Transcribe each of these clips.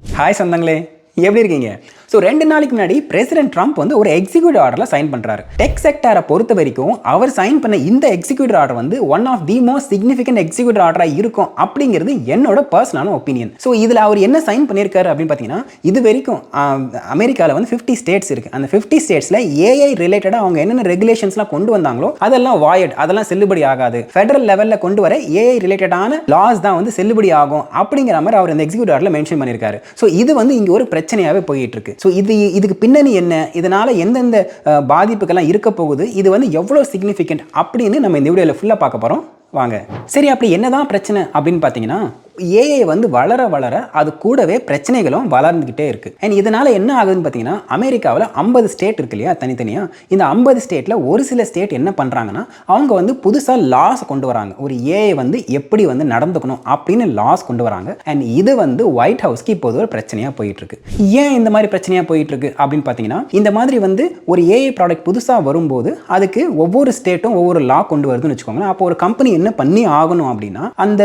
Hi சொந்தங்களே, எப்படி இருக்கீங்க? ஸோ 2 நாளைக்கு முன்னாடி பிரசிடென்ட் ட்ரம்ப் வந்து ஒரு எக்ஸிக்யூட்டிவ் ஆர்டரில் சைன் பண்ணுறாரு. டெக் செக்டாரை பொறுத்த வரைக்கும் அவர் சைன் பண்ண இந்த எக்ஸிக்யூட்டிவ் ஆர்டர் வந்து one of the most significant executive ஆர்டராக இருக்கும் அப்படிங்கிறது என்னோட பர்சனலான ஒப்பீனியன். ஸோ இதில் அவர் என்ன சைன் பண்ணியிருக்காரு அப்படின்னு பார்த்தீங்கன்னா, இது வரைக்கும் அமெரிக்காவில் வந்து 50 ஸ்டேட்ஸ் இருக்குது. அந்த 50 ஸ்டேட்ஸில் ஏஐ ரிலேட்டடாக அவங்க என்னென்ன ரெகுலேஷன்ஸ்லாம் கொண்டு வந்தாங்களோ அதெல்லாம் வாய்ட், அதெல்லாம் செல்லுபடி ஆகாது. ஃபெடரல் லெவலில் கொண்டு வர ஏஐ ரிலேட்டடான லாஸ் தான் வந்து செல்லுபடி ஆகும் அப்படிங்கிற மாதிரி அவர் இந்த எக்ஸிக்யூட்டிவ் ஆர்டரில் மென்ஷன் பண்ணியிருக்காரு. ஸோ இது வந்து இங்கே ஒரு பிரச்சனையாகவே போயிட்டு இருக்கு. ஸோ இதுக்கு பின்னணி என்ன, இதனால எந்தெந்த பாதிப்புகள்லாம் இருக்க போகுது, இது வந்து எவ்வளோ சிக்னிஃபிகண்ட் அப்படின்னு நம்ம இந்த வீடியோவில் ஃபுல்லாக பார்க்க போகிறோம். வாங்க. சரி, அப்படி என்னதான் பிரச்சனை அப்படின்னு பார்த்தீங்கன்னா, ஏஐ வந்து வளர வளர அது கூடவே பிரச்சனைகளும் வளர்ந்துக்கிட்டே இருக்குது. அண்ட் இதனால் என்ன ஆகுதுன்னு பார்த்தீங்கன்னா, அமெரிக்காவில் 50 ஸ்டேட் இருக்கு இல்லையா, தனித்தனியாக. இந்த 50 ஸ்டேட்டில் ஒரு சில ஸ்டேட் என்ன பண்ணுறாங்கன்னா, அவங்க வந்து புதுசாக லாஸ் கொண்டு வராங்க. ஒரு ஏஐ வந்து எப்படி வந்து நடந்துக்கணும் அப்படின்னு லாஸ் கொண்டு வராங்க. அண்ட் இது வந்து ஒயிட் ஹவுஸ்க்கு இப்போது ஒரு பிரச்சனையாக போயிட்டுருக்கு. ஏன் இந்த மாதிரி பிரச்சனையாக போயிட்டுருக்கு அப்படின்னு பார்த்தீங்கன்னா, இந்த மாதிரி வந்து ஒரு ஏஐ ப்ராடக்ட் புதுசாக வரும்போது அதுக்கு ஒவ்வொரு ஸ்டேட்டும் ஒவ்வொரு லா கொண்டு வருதுன்னு வச்சுக்கோங்களேன். அப்போ ஒரு கம்பெனி என்ன பண்ணி ஆகணும் அப்படின்னா, அந்த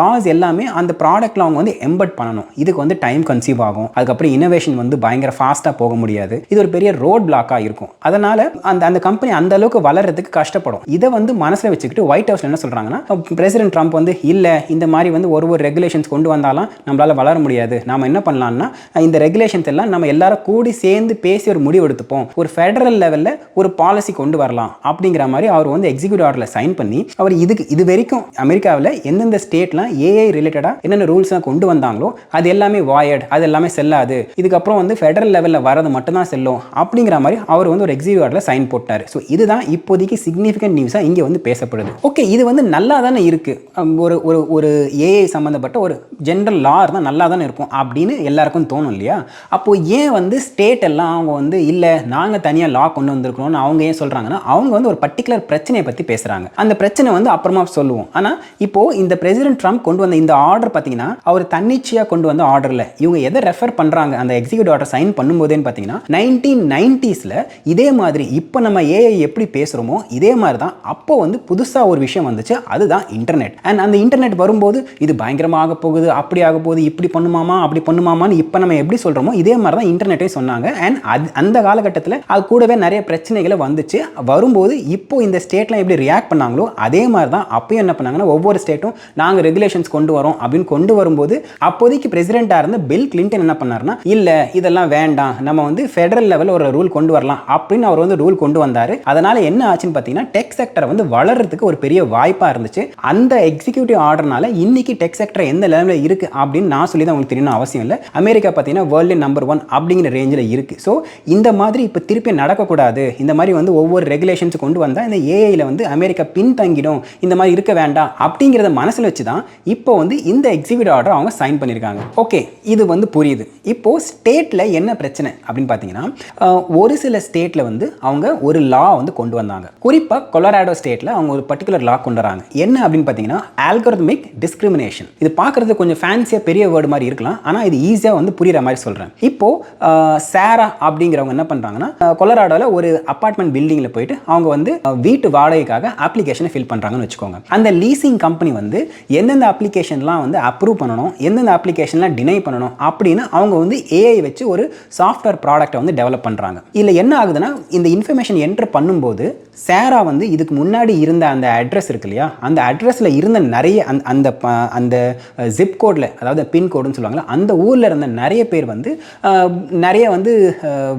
லாஸ் எல்லாமே அந்த ப்ராடக்ட்ல அவங்க வந்து எம்பெட் பண்ணணும். இதுக்கு வந்து டைம் கன்சீவ் ஆகும். அதுக்கப்புறம் இனோவேஷன் வந்து பயங்கர ஃபாஸ்ட்டாக போக முடியாது. இது ஒரு பெரிய ரோட் பிளாக்காக இருக்கும். அதனால அந்த கம்பெனி அந்த அளவுக்கு வளர்றதுக்கு கஷ்டப்படும். இதை வந்து மனசில் வச்சுக்கிட்டு ஒயிட் ஹவுஸ்ல என்ன சொல்றாங்கன்னா, பிரசிடென்ட் ட்ரம்ப் வந்து இல்லை, இந்த மாதிரி வந்து ஒரு ரெகுலேஷன்ஸ் கொண்டு வந்தாலும் நம்மளால வளர முடியாது. நாம என்ன பண்ணலாம்னா, இந்த ரெகுலேஷன்ஸ் எல்லாம் நம்ம எல்லாரும் கூடி சேர்ந்து பேசி ஒரு முடிவு எடுத்துப்போம். ஒரு ஃபெடரல் லெவலில் ஒரு பாலிசி கொண்டு வரலாம் அப்படிங்கிற மாதிரி அவர் வந்து எக்ஸிக்யூட்டிவ் ஆர்டரில் சைன் பண்ணி, அவர் இது வரைக்கும் அமெரிக்காவில் எந்தெந்த ஸ்டேட்லாம் ஏஐ ரிலேட்டடாக என்னென்ன ரூல்ஸ்லாம் கொண்டு வந்தாங்களோ அது எல்லாமே வாயட், அது எல்லாமே செல்லாது. இதுக்கப்புறம் வந்து ஃபெடரல் லெவலில் வரது மட்டும் தான் செல்லும் அப்படிங்கிற மாதிரி அவர் வந்து ஒரு எக்ஸிக்யூட்டிவ் ஆர்டரில் சைன் போட்டார். ஸோ இதுதான் இப்போதைக்கு சிக்னிஃபிகன்ட் நியூஸாக இங்கே வந்து பேசப்படுது. ஓகே, இது வந்து நல்லா தானே இருக்கு. ஒரு ஏஐ சம்மந்தப்பட்ட ஒரு ஜென்ரல் லா தான் நல்லா தானே இருக்கும் அப்படின்னு எல்லாருக்கும் தோணும் இல்லையா? அப்போ ஏன் வந்து ஸ்டேட் எல்லாம் அவங்க வந்து இல்லை, நாங்கள் தனியாக லா கொண்டு வந்திருக்கிறோம்னு அவங்க ஏன் சொல்றாங்கன்னா, அவங்க வந்து ஒரு பர்டிகுலர் பிரச்சனையை பற்றி பேசுறாங்க. அந்த பிரச்சனை வந்து அப்புறமா சொல்லுவோம். ஆனால் இப்போ இந்த பிரசிடென்ட் ட்ரம்ப் கொண்டு வந்த இந்த ஆர்டர் பார்த்தீங்கன்னா, அவர் தன்னிச்சையாக கொண்டு வந்த ஆர்டரில் இவங்க எதை ரெஃபர் பண்ணுறாங்க அந்த எக்ஸிக்யூட்டிவ் ஆர்டர் சைன் பண்ணும்போதேன்னு பார்த்தீங்கன்னா, 1990s இதே மாதிரி இப்போ நம்ம ஏஐ எப்படி பேசுகிறோமோ இதே மாதிரி தான் அப்போ வந்து புதுசாக ஒரு விஷயம் வந்துச்சு. அதுதான் இன்டர்நெட். அண்ட் அந்த இன்டர்நெட் வரும்போது இது பயங்கரமாக போகுது, அப்படி ஆக போகுது, இப்படி பண்ணுமாமா அப்படி பண்ணுமாமான்னு இப்போ நம்ம எப்படி சொல்கிறோமோ இதே மாதிரி தான் இன்டர்நெட்டே சொன்னாங்க. அண்ட் அந்த காலகட்டத்தில் அது கூடவே நிறைய பிரச்சனைகளை வந்துச்சு. வரும்போது இப்போ இந்த ஸ்டேட்லாம் எப்படி ரியாக்ட் பண்ணாங்களோ அதே மாதிரி தான் அப்பயும் என்ன பண்ணாங்கன்னா, ஒவ்வொரு ஸ்டேட்டும் நாங்கள் ரெகுலேஷன்ஸ் கொண்டு வரோம் அப்படின்னு கொண்டு வரும்போது அப்போதைக்கு பிரசிடென்ட்டாக இருந்த பில் கிளின்டன் என்ன பண்ணாருன்னா, இல்லை இதெல்லாம் வேண்டாம், நம்ம வந்து ஃபெடரல் லெவல் ஒரு ரூல் கொண்டு வரலாம் அப்படின்னு அவர் வந்து ரூல் கொண்டு வந்தார். அதனால என்ன ஆச்சுன்னு பார்த்தீங்கன்னா, டெக் செக்டர் வந்து வளர்றதுக்கு ஒரு பெரிய வாய்ப்பாக இருந்துச்சு. அந்த எக்ஸிக்யூட்டிவ் ஆர்டர்னால இன்னைக்கு டெக் செக்டர் எந்த லெவலில் இருக்கு அப்படின்னு நான் சொல்லி தான் உங்களுக்கு தெரியணும் அவசியம் இல்லை. அமெரிக்கா பார்த்தீங்கன்னா வேர்ல்டு நம்பர் 1 அப்படிங்கிற ரேஞ்சில் இருக்கு. ஸோ இந்த மாதிரி இப்போ திருப்பி நடக்கக்கூடாது. இந்த மாதிரி வந்து ஒவ்வொரு ரெகுலேஷன்ஸ் கொண்டு வந்தால் இந்த ஏஐயில் வந்து அமெரிக்கா பின்தங்கிடும், இந்த மாதிரி இருக்க வேண்டாம் அப்படிங்கிறத மனசில் வச்சு தான் இப்போ வந்து இந்த எக்ஸிக்யூட்டிவ் ஆர்டர் அவங்க சைன் பண்ணியிருக்காங்க. ஓகே, இது வந்து புரியுது. இப்போ ஸ்டேட்டில் என்ன பிரச்சனை அப்படின்னு பார்த்தீங்கன்னா, ஒரு சில ஸ்டேட்டில் வந்து அவங்க ஒரு லா வந்து கொண்டு வந்தாங்க. குறிப்பாக கொலராடோ ஸ்டேட்டில் அவங்க ஒரு பர்டிகுலர் லா கொண்டு வராங்க. என்ன அப்படின்னு பார்த்தீங்கன்னா, ஆல்கரிதமிக் டிஸ்கிரிமினேஷன். இது பார்க்குறது கொஞ்சம் ஃபேன்சியாக பெரிய வேர்டு மாதிரி இருக்கலாம், ஆனால் இது ஈஸியாக வந்து புரியுற மாதிரி சொல்கிறேன். இப்போ சாரா அப்படிங்கிறவங்க என்ன பண்ணுறாங்கன்னா, கொலராடோவில் ஒரு அப்பார்ட்மெண்ட் பில்டிங்கில் போயிட்டு அவங்க வந்து வீட்டு வாடகைக்காக அப்ளிகேஷனை ஃபில் பண்ணுறாங்கன்னு வச்சுக்கோங்க. அந்த லீசிங் கம்பெனி வந்து எந்தெந்த அப்ளிகேஷன்லாம் வந்து அப்ரூவ் பண்ணணும், எந்தெந்த அப்ளிகேஷன்லாம் டினை பண்ணணும் அப்படின்னு அவங்க வந்து ஏஐ வச்சு ஒரு சாஃப்ட்வேர் ப்ராடக்ட்டை வந்து டெவலப் பண்ணுறாங்க. இதில் என்ன ஆகுதுன்னா, இந்த இன்ஃபர்மேஷன் என்டர் பண்ணும்போது சாரா வந்து இதுக்கு முன்னாடி இருந்த அந்த அட்ரஸ் இருக்கு இல்லையா, அந்த அட்ரஸில் இருந்த நிறைய அந்த ஜிப் கோடில், அதாவது பின் கோடுன்னு சொல்லுவாங்களா, அந்த ஊரில் இருந்த நிறைய பேர் வந்து நிறைய வந்து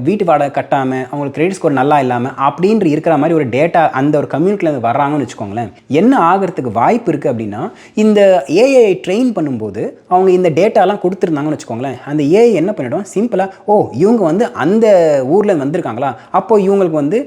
வீட்டு வாடகை கட்டாமல், அவங்களுக்கு கிரெடிட் ஸ்கோர் நல்லா இல்லாமல் அப்படின்ற இருக்கிற மாதிரி ஒரு டேட்டா அந்த ஒரு கம்யூனிட்டியில் வர்றாங்கன்னு வச்சுக்கோங்களேன். என்ன ஆகிறதுக்கு வாய்ப்பு இருக்குது அப்படின்னா, இந்த ஏஐ ட்ரெயின் பண்ணும்போது அவங்க இந்த டேட்டாலாம் கொடுத்துருந்தாங்கன்னு வச்சுக்கோங்களேன், அந்த ஏஐ என்ன பண்ணிடும், சிம்பிளாக இவங்க வந்து அந்த ஊரில் வந்திருக்காங்களா, அப்போ இவங்களுக்கு வந்து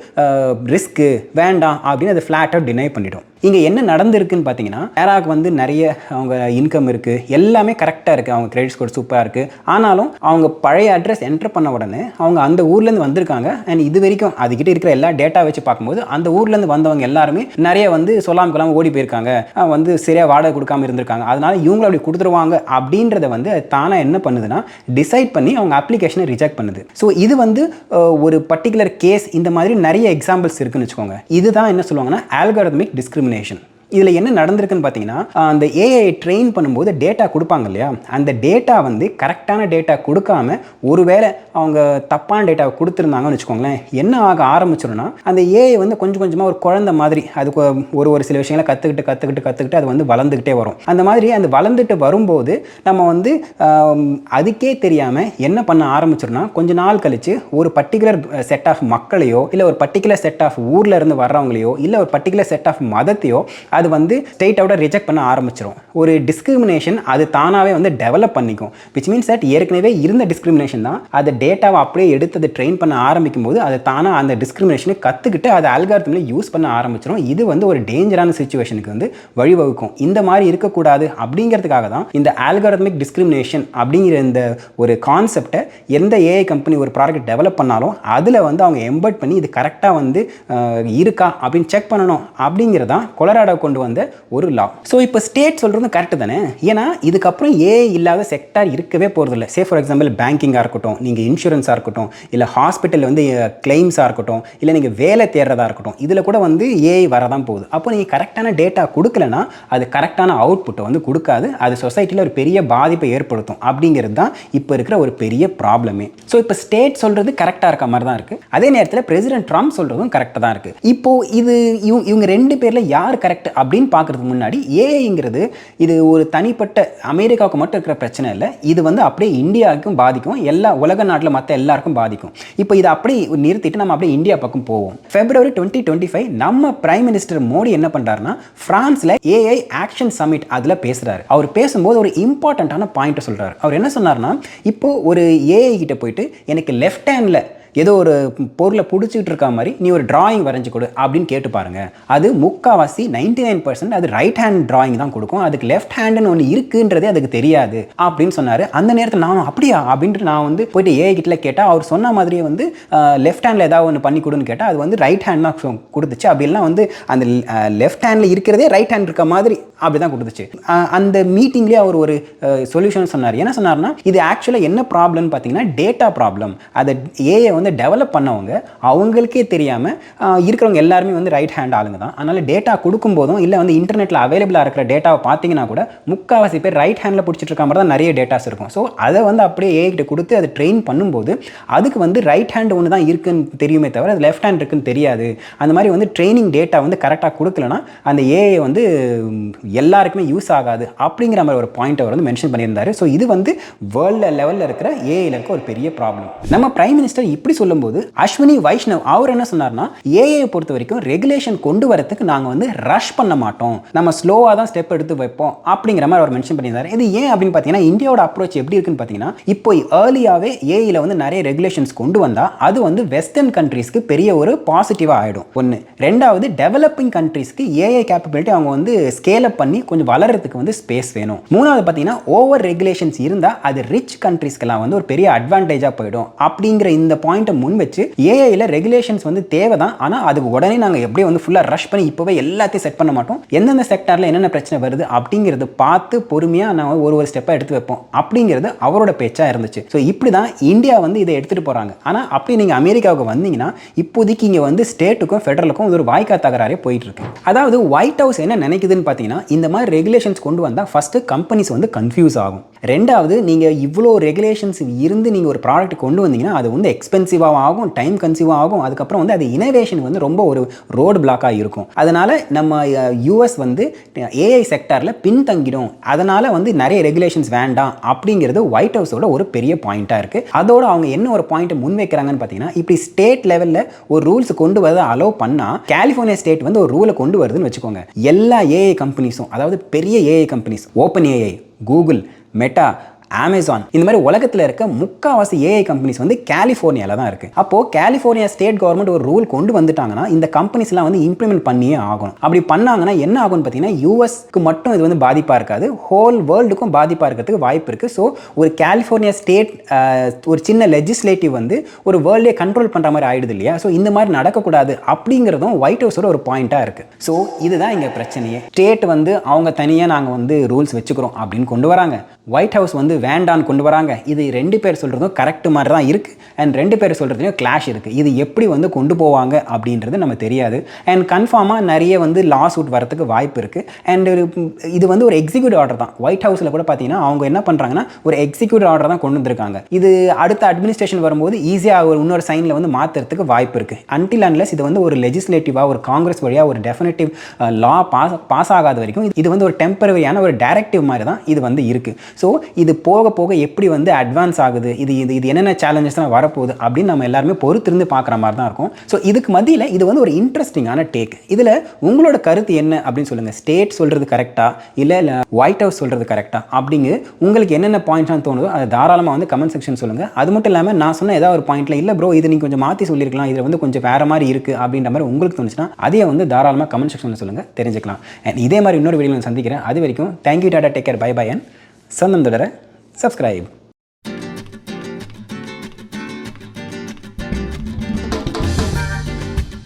ரிஸ்க்கு வேண்டாம் அப்படின்னு அதை ஃப்ளாட்டாக டினை பண்ணிடும். இங்கே என்ன நடந்திருக்குன்னு பார்த்தீங்கன்னா, சாராக்கு வந்து நிறைய அவங்க இன்கம் இருக்குது, எல்லாமே கரெக்டாக இருக்குது, அவங்க கிரெடிட் ஸ்கோர் சூப்பராக இருக்குது. ஆனாலும் அவங்க பழைய அட்ரஸ் என்டர் பண்ண உடனே அவங்க அந்த ஊர்லேருந்து வந்திருக்காங்க. அண்ட் இது வரைக்கும் அதுக்கிட்ட இருக்கிற எல்லா டேட்டா வச்சு பார்க்கும்போது அந்த ஊர்லேருந்து வந்தவங்க எல்லாருமே நிறைய வந்து சொல்லாமல் ஓடி போயிருக்காங்க, வந்து சரியாக வாடகை கொடுக்காம இருந்திருக்காங்க. அதனால இவங்களை அப்படி கொடுத்துருவாங்க அப்படின்றத வந்து தானாக என்ன பண்ணுதுன்னா டிசைட் பண்ணி அவங்க அப்ளிகேஷனை ரிஜெக்ட் பண்ணுது. ஸோ இது வந்து ஒரு பர்டிகுலர் கேஸ். இந்த மாதிரி நிறைய எக்ஸாம்பிள்ஸ் இருக்குன்னு வச்சுக்கோங்க. இதுதான் என்ன சொல்லுவாங்கன்னா ஆல்காரிதமிக் டிஸ்கிரிமினேஷன். இதில் என்ன நடந்திருக்குன்னு பார்த்தீங்கன்னா, அந்த ஏஐ ட்ரெயின் பண்ணும்போது டேட்டா கொடுப்பாங்க இல்லையா, அந்த டேட்டா வந்து கரெக்டான டேட்டா கொடுக்காம ஒருவேளை அவங்க தப்பான டேட்டாவை கொடுத்துருந்தாங்கன்னு வச்சுக்கோங்களேன், என்ன ஆக ஆரம்பிச்சிடும்னா அந்த ஏஐ வந்து கொஞ்சம் கொஞ்சமாக ஒரு குழந்தை மாதிரி அதுக்கு ஒரு சில விஷயங்களை கற்றுக்கிட்டு அது வந்து வளர்ந்துக்கிட்டே வரும். அந்த மாதிரி அந்த வளர்ந்துட்டு வரும்போது நம்ம வந்து அதுக்கே தெரியாமல் என்ன பண்ண ஆரம்பிச்சிடும்னா, கொஞ்ச நாள் கழிச்சு ஒரு பர்டிகுலர் செட் ஆஃப் மக்களையோ இல்லை ஒரு பர்டிகுலர் செட் ஆஃப் ஊரில் இருந்து வர்றவங்களையோ இல்லை ஒரு பர்டிகுலர் செட் ஆஃப் மதத்தையோ அது வந்து ஸ்ட்ரெயிட் அவுட்டாக ரிஜெக்ட் பண்ண ஆரம்பிச்சிடும். ஒரு டிஸ்கிரிமினேஷன் அது தானாகவே வந்து டெவலப் பண்ணிக்கும். விச் மீன்ஸ் தட் ஏற்கனவே இருந்த டிஸ்கிரிமினேஷன் தான் அதை டேட்டாவை அப்படியே எடுத்து அதை ட்ரெயின் பண்ண ஆரம்பிக்கும் போது அது தானாக அந்த டிஸ்கிரிமினேஷனை கற்றுக்கிட்டு அதை அல்காரிதமில் யூஸ் பண்ண ஆரம்பிச்சிடும். இது வந்து ஒரு டேஞ்சரான சிச்சுவேஷனுக்கு வந்து வழிவகுக்கும். இந்த மாதிரி இருக்கக்கூடாது அப்படிங்கிறதுக்காக தான் இந்த அல்காரிதமிக் டிஸ்கிரிமினேஷன் அப்படிங்கிற இந்த ஒரு கான்செப்டை எந்த ஏஐ கம்பெனி ஒரு ப்ராடக்ட் டெவலப் பண்ணாலும் அதில் வந்து அவங்க எம்பர்ட் பண்ணி இது கரெக்டாக வந்து இருக்கா அப்படின்னு செக் பண்ணணும் அப்படிங்கிறதான் கொலராடோ கொண்டு வந்த ஒரு லா. ஸோ இப்போ ஸ்டேட் சொல்கிறது கரெக்டு தானே, ஏன்னா இதுக்கப்புறம் ஏஐ இல்லாத செக்டார் இருக்கவே போகிறதில்ல. சே ஃபார் எக்ஸாம்பிள் பேங்கிங்காக இருக்கட்டும், நீங்கள் இன்சூரன்ஸாக இருக்கட்டும், இல்லை ஹாஸ்பிட்டல் வந்து கிளைம்ஸாக இருக்கட்டும், இல்லை நீங்கள் வேலை தேடுறதா இருக்கட்டும், இதில் கூட வந்து ஏஐ வரதான் போகுது. அப்போ நீங்கள் கரெக்டான டேட்டா கொடுக்கலன்னா அது கரெக்டான அவுட்புட்டை வந்து கொடுக்காது, அது சொசைட்டியில் ஒரு பெரிய பாதிப்பை ஏற்படுத்தும். அப்படிங்கிறது தான் இப்போ இருக்கிற ஒரு பெரிய ப்ராப்ளமே. ஸோ இப்போ ஸ்டேட் சொல்கிறது கரெக்டாக இருக்க மாதிரி தான் இருக்குது, அதே நேரத்தில் பிரசிடென்ட் ட்ரம்ப் சொல்கிறதும் கரெக்டாக தான் இருக்குது. இப்போது இது இவங்க ரெண்டு பேரில் யார் கரெக்ட் அப்படின்னு பார்க்குறதுக்கு முன்னாடி ஏஐங்கிறது இது ஒரு தனிப்பட்ட அமெரிக்காவுக்கு மட்டும் இருக்கிற பிரச்சனை இல்லை, இது வந்து அப்படியே இந்தியாவுக்கும் பாதிக்கும், எல்லா உலக நாட்டில் மற்ற எல்லாருக்கும் பாதிக்கும். இப்போ இதை அப்படியே நிறுத்திட்டு நம்ம அப்படியே இந்தியா பக்கம் போவோம். February 2025 நம்ம பிரைம் மினிஸ்டர் மோடி என்ன பண்ணுறாருன்னா பிரான்ஸில் ஏஐ ஆக்ஷன் சமிட் அதில் பேசுகிறாரு. அவர் பேசும்போது ஒரு இம்பார்ட்டண்ட்டான பாயிண்ட்டை சொல்கிறார். அவர் என்ன சொன்னார்னா, இப்போ ஒரு ஏஐ கிட்ட போயிட்டு எனக்கு லெஃப்ட் ஹேண்டில் ஏதோ ஒரு பொருளை பிடிச்சிட்டு இருக்க மாதிரி நீ ஒரு டிராயிங் வரைஞ்சி கொடு அப்படின்னு கேட்டு பாருங்க. அது முக்கால்வாசி 99% அது ரைட் ஹேண்ட் டிராயிங் தான் கொடுக்கும், அதுக்கு லெஃப்ட் ஹேண்டுன்னு ஒன்று இருக்குன்றதே அதுக்கு தெரியாது அப்படின்னு சொன்னார். அந்த நேரத்தில் நானும் அப்படியா அப்படின்ட்டு நான் வந்து போயிட்டு ஏஐ கிட்ட கேட்டால் அவர் சொன்ன மாதிரியே வந்து லெஃப்ட் ஹேண்டில் ஏதாவது ஒன்று பண்ணி கொடுன்னு கேட்டால் அது வந்து ரைட் ஹேண்ட் தான் கொடுத்துச்சு. அப்படிலாம் வந்து அந்த லெஃப்ட் ஹேண்டில் இருக்கிறதே ரைட் ஹேண்ட் இருக்க மாதிரி அப்படி தான் கொடுத்துச்சு. அந்த மீட்டிங்லேயே அவர் ஒரு சொல்யூஷன் சொன்னார். என்ன சொன்னார்னா, இது ஆக்சுவலாக என்ன ப்ராப்ளம்னு பார்த்தீங்கன்னா டேட்டா ப்ராப்ளம். அதை ஏஐ வந்து டெவலப் பண்ணவங்க அவங்களுக்கே தெரியாமல் இருக்கிறவங்க எல்லாருமே வந்து ரைட் ஹேண்ட் ஆளுங்க தான். அதனால் டேட்டா கொடுக்கும் போதும் இல்லை வந்து இன்டர்நெட்டில் அவைலபிளாக இருக்கிற டேட்டாவை பார்த்தீங்கன்னா கூட முக்கால்வாசி பேர் ரைட் ஹேண்டில் பிடிச்சிட்டு இருக்க மாதிரி தான் நிறைய டேட்டாஸ் இருக்கும். ஸோ அதை வந்து அப்படியே ஏஐ கிட்ட கொடுத்து அதை ட்ரெயின் பண்ணும்போது அதுக்கு வந்து ரைட் ஹேண்ட் ஒன்று தான் இருக்குன்னு தெரியுமே தவிர அது லெஃப்ட் ஹேண்ட் இருக்குன்னு தெரியாது. அந்த மாதிரி வந்து ட்ரைனிங் டேட்டா வந்து கரெக்டாக கொடுக்கலனா அந்த ஏஐ வந்து எல்லாருக்குமே யூஸ் ஆகாது அப்படிங்கிற மாதிரி ஒரு பாயிண்ட் அவர் வந்து மென்ஷன் பண்ணியிருந்தாரு. ஸோ இது வந்து வேர்ல்டு லெவலில் இருக்கிற ஏஐல இருக்க ஒரு பெரிய ப்ராப்ளம். நம்ம பிரைம் மினிஸ்டர் இப்படி சொல்லும்போது அஸ்வினி வைஷ்ணவ் அவர் என்ன சொன்னார்னா, ஏஐ பொறுத்த வரைக்கும் ரெகுலேஷன் கொண்டு வரதுக்கு நாங்கள் வந்து ரஷ் பண்ண மாட்டோம், நம்ம ஸ்லோவாக தான் ஸ்டெப் எடுத்து வைப்போம் அப்படிங்கிற மாதிரி அவர் மென்ஷன் பண்ணியிருந்தார். இது ஏன் அப்படின்னு பார்த்தீங்கன்னா இந்தியாவோட அப்ரோச் எப்படி இருக்குன்னு பார்த்தீங்கன்னா, இப்போ ஏர்லியாகவே ஏஐல வந்து நிறைய ரெகுலேஷன்ஸ் கொண்டு வந்தால் அது வந்து வெஸ்டர்ன் கண்ட்ரீஸ்க்கு பெரிய ஒரு பாசிட்டிவாக ஆகிடும். ஒன்று. ரெண்டாவது, டெவலப்பிங் கண்ட்ரீஸ்க்கு ஏஐ கேப்பபிலிட்டி அவங்க வந்து ஸ்கேல் அப் பண்ணி கொஞ்சம் வளர்றதுக்கு வந்து ஸ்பேஸ் வேணும். மூணாவது பார்த்தீங்கன்னா ஓவர் ரெகுலேஷன்ஸ் இருந்தால் அது ரிச் கண்ட்ரீஸ்க்கெல்லாம் வந்து ஒரு பெரிய அட்வான்டேஜாக போயிடும். அப்படிங்கிற இந்த பாயிண்ட் முன் வச்சு ஏஐல ரெகுலேஷன்ஸ் வந்து தேவை தான், ஆனால் அதுக்கு உடனே நாங்கள் எப்படியே வந்து ஃபுல்லாக ரஷ் பண்ணி இப்போவே எல்லாத்தையும் செட் பண்ண மாட்டோம், எந்தெந்த செக்டாரில் என்னென்ன பிரச்சனை வருது அப்படிங்கிறது பார்த்து பொறுமையாக நான் ஒரு ஸ்டெப்பாக எடுத்து வைப்போம் அப்படிங்கிறது அவரோட பேச்சாக இருந்துச்சு. ஸோ இப்படி தான் இந்தியா வந்து இதை எடுத்துகிட்டு போகிறாங்க. ஆனால் அப்படி நீங்கள் அமெரிக்காவுக்கு வந்தீங்கன்னா இப்போதைக்கு இங்கே வந்து ஸ்டேட்டுக்கும் ஃபெடரலுக்கும் ஒரு வாய்க்கா தகராறே போயிட்டு இருக்கு. அதாவது ஒயிட் ஹவுஸ் என்ன நினைக்குதுன்னு பார்த்தீங்கன்னா, இந்த மாதிரி ரெகுலேஷன்ஸ் கொண்டு வந்தால் ஃபர்ஸ்ட் கம்பெனிஸ் வந்து கன்ஃபியூஸ் ஆகும். ரெண்டாவது, நீங்கள் இவ்வளோ ரெகுலேஷன்ஸ் இருந்து நீங்கள் ஒரு ப்ராடக்ட் கொண்டு வந்தீங்கன்னா அது வந்து எக்ஸ்பென்சிவாக ஆகும், டைம் கன்சியூவாக ஆகும், அதுக்கப்புறம் வந்து அது இனோவேஷன் வந்து ரொம்ப ஒரு ரோடு பிளாக்காக இருக்கும். அதனால் நம்ம யூஎஸ் வந்து ஏஐ செக்டாரில் பின்தங்கிடும், அதனால் வந்து நிறைய ரெகுலேஷன்ஸ் வேண்டாம் அப்படிங்கிறது ஒயிட் ஹவுஸோட ஒரு பெரிய பாயிண்ட்டாக இருக்குது. அதோட அவங்க என்ன ஒரு பாயிண்ட்டை முன் வைக்கிறாங்கன்னு பார்த்தீங்கன்னா, இப்படி ஸ்டேட் லெவலில் ஒரு ரூல்ஸ் கொண்டு வரதை அலோவ் பண்ணால் கலிஃபோர்னியா ஸ்டேட் வந்து ஒரு ரூலை கொண்டு வருதுன்னு வச்சுக்கோங்க, எல்லா ஏஐ கம்பெனிஸும், அதாவது பெரிய AI companies, open AI, Google, meta, Amazon, இந்த மாதிரி உலகத்தில் இருக்க முக்கால்வாசி ஏஐ கம்பெனிஸ் வந்து கலிஃபோர்னியாவில் தான் இருக்குது. அப்போது கலிஃபோர்னியா ஸ்டேட் கவர்மெண்ட் ஒரு ரூல் கொண்டு வந்துட்டாங்கன்னா இந்த கம்பெனிஸ்லாம் வந்து இம்ப்ளிமெண்ட் பண்ணியே ஆகணும். அப்படி பண்ணாங்கன்னா என்ன ஆகும்னு பார்த்தீங்கன்னா, யூஎஸ்க்கு மட்டும் இது வந்து பாதிப்பாக இருக்காது, ஹோல் வேர்ல்டுக்கும் பாதிப்பாக இருக்கிறதுக்கு வாய்ப்பு இருக்குது. ஸோ ஒரு கலிஃபோர்னியா ஸ்டேட் ஒரு சின்ன லெஜிஸ்லேட்டிவ் வந்து ஒரு வேர்ல்டே கண்ட்ரோல் பண்ணுற மாதிரி ஆயிடுது இல்லையா? ஸோ இந்த மாதிரி நடக்கக்கூடாது அப்படிங்கிறதும் ஒயிட் ஹவுஸோட ஒரு பாயிண்ட்டாக இருக்குது. ஸோ இதுதான் இங்கே பிரச்சனையே. ஸ்டேட் வந்து அவங்க தனியாக நாங்கள் வந்து ரூல்ஸ் வச்சுக்கிறோம் அப்படின்னு கொண்டு வராங்க, ஒயிட் ஹவுஸ் வந்து வேண்டான்னு கொண்டு வராங்க. இது 2 பேர் சொல்கிறதும் கரெக்ட் மாதிரி தான் இருக்குது. அண்ட் 2 பேர் சொல்கிறதுலையும் கிளாஷ் இருக்குது. இது எப்படி வந்து கொண்டு போவாங்க அப்படின்றது நம்ம தெரியாது. அண்ட் கன்ஃபார்மாக நிறைய வந்து லா சூட் வரத்துக்கு வாய்ப்பு இருக்குது. அண்ட் இது வந்து ஒரு எக்ஸிக்யூட்டிவ் ஆர்டர் தான். ஒயிட் ஹவுஸில் கூட பார்த்தீங்கன்னா அவங்க என்ன பண்ணுறாங்கன்னா ஒரு எக்ஸிக்யூட்டிவ் ஆர்டர் தான் கொண்டு வந்திருக்காங்க. இது அடுத்த அட்மினிஸ்ட்ரேஷன் வரும்போது ஈஸியாக ஒரு இன்னொரு சைனில் வந்து மாற்றுறதுக்கு வாய்ப்பு இருக்குது. அன்டில் அன்லெஸ் இது வந்து ஒரு லெஜிஸ்லேட்டிவாக ஒரு காங்கிரஸ் வழியாக ஒரு டெஃபினட்டிவ் லா பாஸ் ஆகாத வரைக்கும் இது வந்து ஒரு டெம்பரரியான ஒரு டைரக்டிவ் மாதிரி தான் இது வந்து இருக்குது. ஸோ இது போக போக எப்படி வந்து அட்வான்ஸ் ஆகுது, இது என்னென்ன சேலஞ்சஸ்லாம் வரப்போகுது அப்படின்னு நம்ம எல்லாருமே பொறுத்திருந்து பார்க்குற மாதிரி தான் இருக்கும். ஸோ இதுக்கு மத்தியில் இது வந்து ஒரு இன்ட்ரெஸ்டிங்கான டேக். இதில் உங்களோட கருத்து என்ன அப்படின்னு சொல்லுங்கள். ஸ்டேட் சொல்கிறது கரெக்டா இல்லை ஒயிட் ஹவுஸ் சொல்கிறது கரெக்டா அப்படிங்கு உங்களுக்கு என்னென்ன பாயிண்ட்ஸ்லாம் தோணுதோ அதை தாராளமாக வந்து கமெண்ட் செக்ஷன் சொல்லுங்கள். அது மட்டும் இல்லாமல் நான் சொன்ன ஏதாவது ஒரு பாயிண்ட்டில் இல்லை ப்ரோ இது நீங்கள் கொஞ்சம் மாற்றி சொல்லியிருக்கலாம், இதில் வந்து கொஞ்சம் வேறு மாதிரி இருக்குது அப்படின்ற மாதிரி உங்களுக்கு தோணுச்சுன்னா அதையே வந்து தாராளமாக கமெண்ட் செக்ஷனில் சொல்லுங்கள், தெரிஞ்சுக்கலாம். அண்ட் இதே மாதிரி இன்னொரு வீடியோவில் சந்திக்கிறேன். அது வரைக்கும் thank you, tata, take care, bye bye. And சொந்தம் தொடர சப்ஸ்கிரைப்.